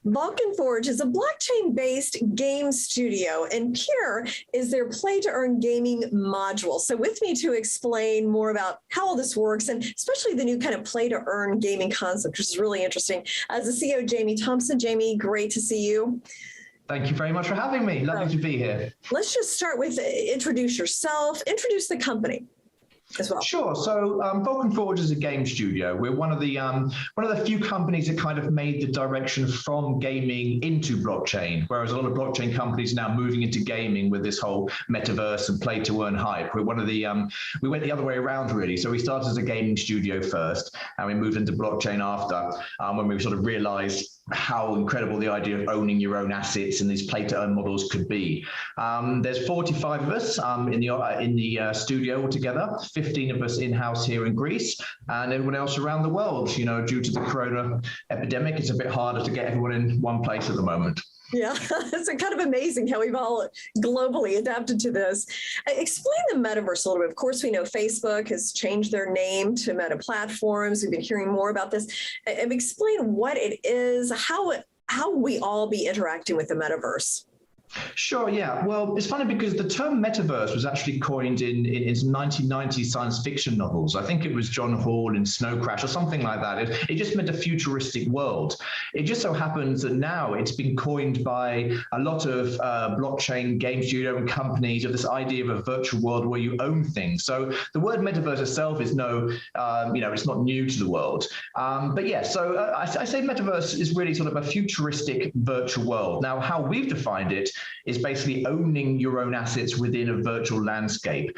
Vulcan Forged is a blockchain-based game studio, and Pure is their play-to-earn gaming module. So with me to explain more about how all this works, and especially the new kind of play-to-earn gaming concept, which is really interesting, as the CEO, Jamie Thompson. Jamie, great to see you. Thank you very much for having me. Lovely to be here. Let's just start with introduce yourself, introduce the company as well. Sure. So Vulcan Forged is a game studio. We're one of the few companies that kind of made the direction from gaming into blockchain, whereas a lot of blockchain companies are now moving into gaming with this whole metaverse and play to earn hype. We're one of the we went the other way around really. So we started as a gaming studio first, and we moved into blockchain after when we sort of realized how incredible the idea of owning your own assets and these play-to-earn models could be. There's 45 of us in the studio altogether, 15 of us in-house here in Greece, and everyone else around the world. You know, due to the corona epidemic, it's a bit harder to get everyone in one place at the moment. Yeah, it's kind of amazing how we've all globally adapted to this. Explain the metaverse a little bit. Of course, we know Facebook has changed their name to Meta Platforms. We've been hearing more about this. Explain what it is, how we all be interacting with the metaverse. Sure, yeah. Well, it's funny because the term metaverse was actually coined in 1990 science fiction novels. I think it was John Hall in Snow Crash or something like that. It just meant a futuristic world. It just so happens that now it's been coined by a lot of blockchain game studio and companies of this idea of a virtual world where you own things. So the word metaverse itself is it's not new to the world. But yeah, so I say metaverse is really sort of a futuristic virtual world. Now, how we've defined it is basically owning your own assets within a virtual landscape.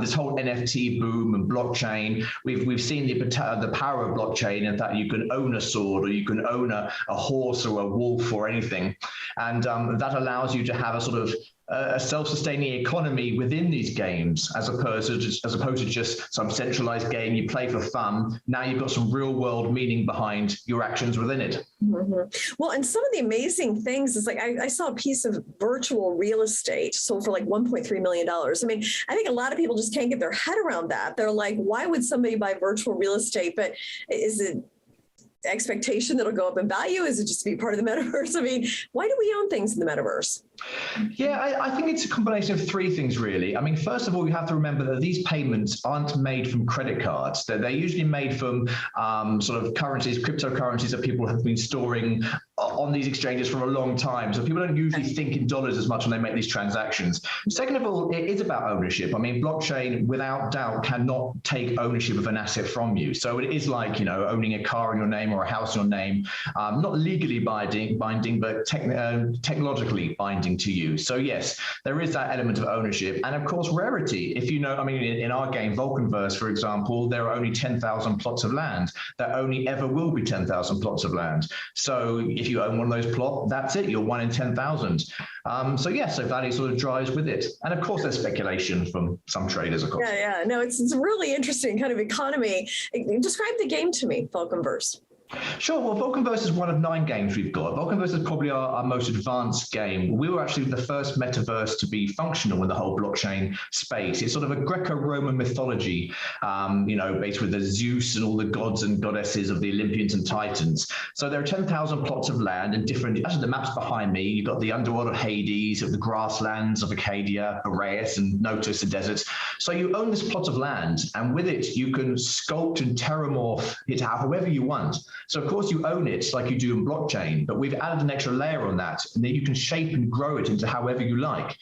This whole NFT boom and blockchain, we've seen the power of blockchain in that you can own a sword or you can own a horse or a wolf or anything. And that allows you to have a sort of a self-sustaining economy within these games, as opposed to just some centralized game you play for fun. Now you've got some real world meaning behind your actions within it. Mm-hmm. Well, and some of the amazing things is like I saw a piece of virtual real estate sold for like $1.3 million. I mean, I think a lot of people just can't get their head around that. They're like, why would somebody buy virtual real estate? But is it expectation that'll go up in value? Is it just to be part of the metaverse? I mean, why do we own things in the metaverse? Yeah, I think it's a combination of three things, really. I mean, first of all, you have to remember that these payments aren't made from credit cards. They're usually made from sort of currencies, cryptocurrencies that people have been storing on these exchanges for a long time. So people don't usually think in dollars as much when they make these transactions. Second of all, it is about ownership. I mean, blockchain, without doubt, cannot take ownership of an asset from you. So it is like, owning a car in your name or a house in your name, not legally binding, but technologically binding to you. So yes, there is that element of ownership. And of course, rarity. If in our game, Vulcanverse, for example, there are only 10,000 plots of land. There only ever will be 10,000 plots of land. So if you own one of those plots, that's it. You're 1 in 10,000. So value sort of drives with it. And of course, there's speculation from some traders, of course. Yeah. No, it's a really interesting kind of economy. Describe the game to me, Vulcanverse. Sure. Well, Vulcanverse is one of 9 games we've got. Vulcanverse is probably our most advanced game. We were actually the first metaverse to be functional in the whole blockchain space. It's sort of a Greco-Roman mythology, based with the Zeus and all the gods and goddesses of the Olympians and Titans. So there are 10,000 plots of land and actually the maps behind me, you've got the underworld of Hades, of the grasslands of Acadia, Boreas, and Notus, the deserts. So you own this plot of land, and with it, you can sculpt and terramorph it however you want. So of course you own it like you do in blockchain, but we've added an extra layer on that, and then you can shape and grow it into however you like.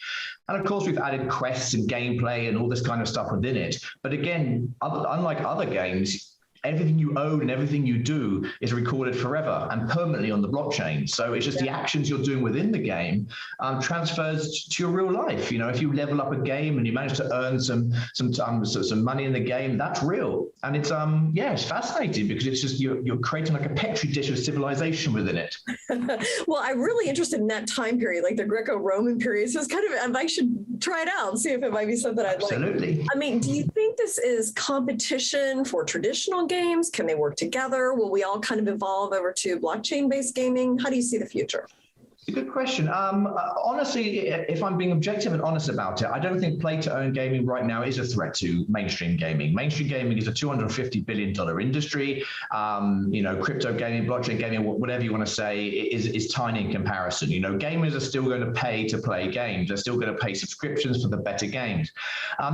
And of course, we've added quests and gameplay and all this kind of stuff within it. But again, unlike other games, everything you own and everything you do is recorded forever and permanently on the blockchain. So it's just the actions you're doing within the game transfers to your real life. If you level up a game and you manage to earn some money in the game, that's real. And it's it's fascinating because it's just you're creating like a petri dish of civilization within it. Well, I'm really interested in that time period, like the Greco-Roman period. So it's kind of, I should try it out and see if it might be something I'd like. Absolutely. I mean, do you think this is competition for traditional games? Can they work together? Will we all kind of evolve over to blockchain-based gaming? How do you see the future? It's a good question. Honestly, if I'm being objective and honest about it, I don't think play-to-earn gaming right now is a threat to mainstream gaming. Mainstream gaming is a $250 billion industry. Crypto gaming, blockchain gaming, whatever you want to say, is tiny in comparison. Gamers are still going to pay to play games. They're still going to pay subscriptions for the better games.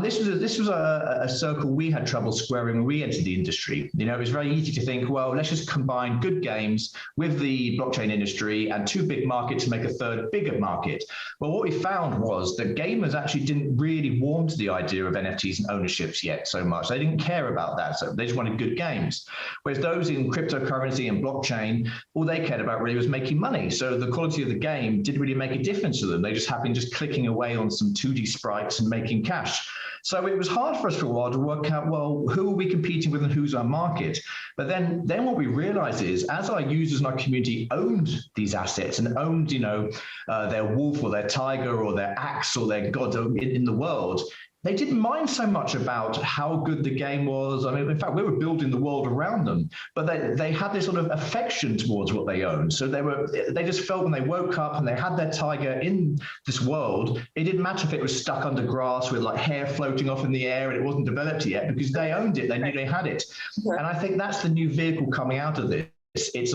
This was a circle we had trouble squaring when we entered the industry. It was very easy to think, well, let's just combine good games with the blockchain industry and two big markets to make a third bigger market. But what we found was that gamers actually didn't really warm to the idea of NFTs and ownerships yet so much. They didn't care about that. So they just wanted good games. Whereas those in cryptocurrency and blockchain, all they cared about really was making money. So the quality of the game didn't really make a difference to them. They just happened just clicking away on some 2D sprites and making cash. So it was hard for us for a while to work out, well, who are we competing with and who's our market? But then what we realized is, as our users and our community owned these assets and owned, their wolf or their tiger or their axe or their god in the world, they didn't mind so much about how good the game was. I mean, in fact, we were building the world around them, but they had this sort of affection towards what they owned. So they just felt when they woke up and they had their tiger in this world, it didn't matter if it was stuck under grass with like hair floating off in the air and it wasn't developed yet, because they owned it. They knew they had it. And I think that's the new vehicle coming out of this. It's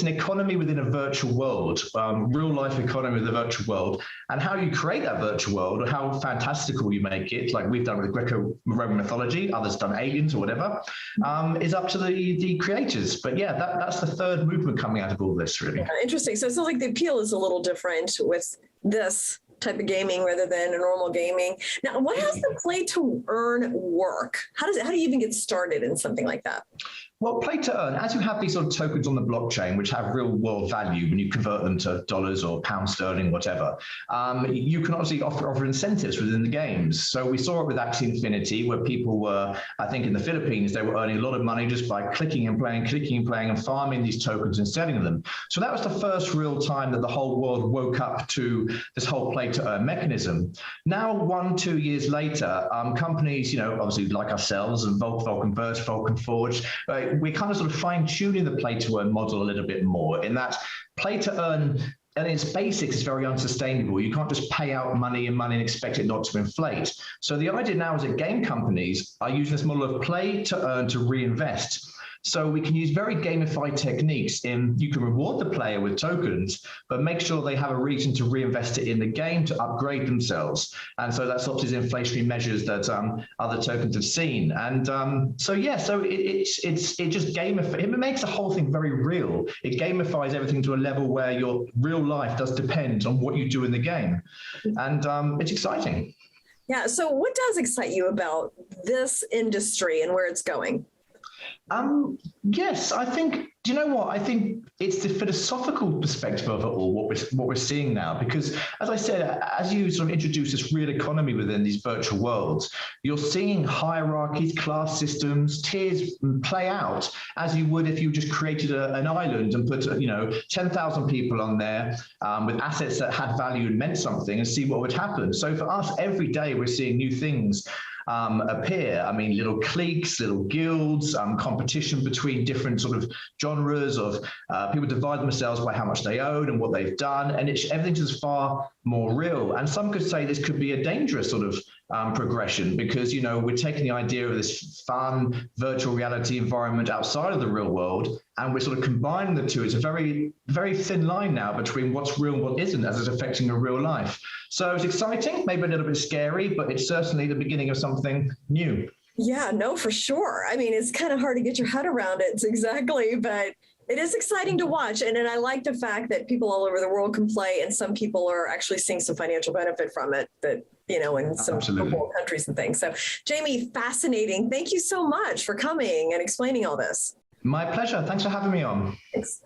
an economy within a virtual world, real life economy with a virtual world, and how you create that virtual world or how fantastical you make it, like we've done with Greco-Roman mythology, others done aliens or whatever, is up to the creators. But yeah, that's the third movement coming out of all this, really. Interesting. So it sounds like the appeal is a little different with this type of gaming rather than a normal gaming. Now, what has the play to earn work? How do you even get started in something like that? Well, play to earn, as you have these sort of tokens on the blockchain, which have real world value when you convert them to dollars or pound sterling, whatever, you can obviously offer incentives within the games. So we saw it with Axie Infinity, where people were, I think in the Philippines, they were earning a lot of money just by clicking and playing and farming these tokens and selling them. So that was the first real time that the whole world woke up to this whole play to earn mechanism. Now, 1-2 years later, companies, obviously like ourselves and Vulcan Forged, we're kind of sort of fine-tuning the play-to-earn model a little bit more, in that play-to-earn and its basics is very unsustainable. You can't just pay out money and expect it not to inflate. So the idea now is that game companies are using this model of play to earn to reinvest. So we can use very gamified techniques in, you can reward the player with tokens, but make sure they have a reason to reinvest it in the game to upgrade themselves. And so that stops these inflationary measures that other tokens have seen. And so it just gamifies, it makes the whole thing very real. It gamifies everything to a level where your real life does depend on what you do in the game. And it's exciting. Yeah, so what does excite you about this industry and where it's going? Yes, I think, do you know what? I think it's the philosophical perspective of it all, what we're seeing now, because as I said, as you sort of introduce this real economy within these virtual worlds, you're seeing hierarchies, class systems, tiers play out as you would if you just created an island and put, 10,000 people on there with assets that had value and meant something and see what would happen. So for us, every day we're seeing new things appear. I mean, little cliques, little guilds, competition between different sort of genres of people divide themselves by how much they own and what they've done, and everything's just far more real. And some could say this could be a dangerous sort of progression, because we're taking the idea of this fun virtual reality environment outside of the real world, and we're sort of combining the two. It's a very, very thin line now between what's real and what isn't, as it's affecting a real life. So it's exciting, maybe a little bit scary, but it's certainly the beginning of something new. Yeah, no, for sure. I mean, it's kind of hard to get your head around it. It's exactly, but it is exciting to watch. And I like the fact that people all over the world can play, and some people are actually seeing some financial benefit from it, that, in some poor countries and things. So Jamie, fascinating. Thank you so much for coming and explaining all this. My pleasure. Thanks for having me on. Thanks.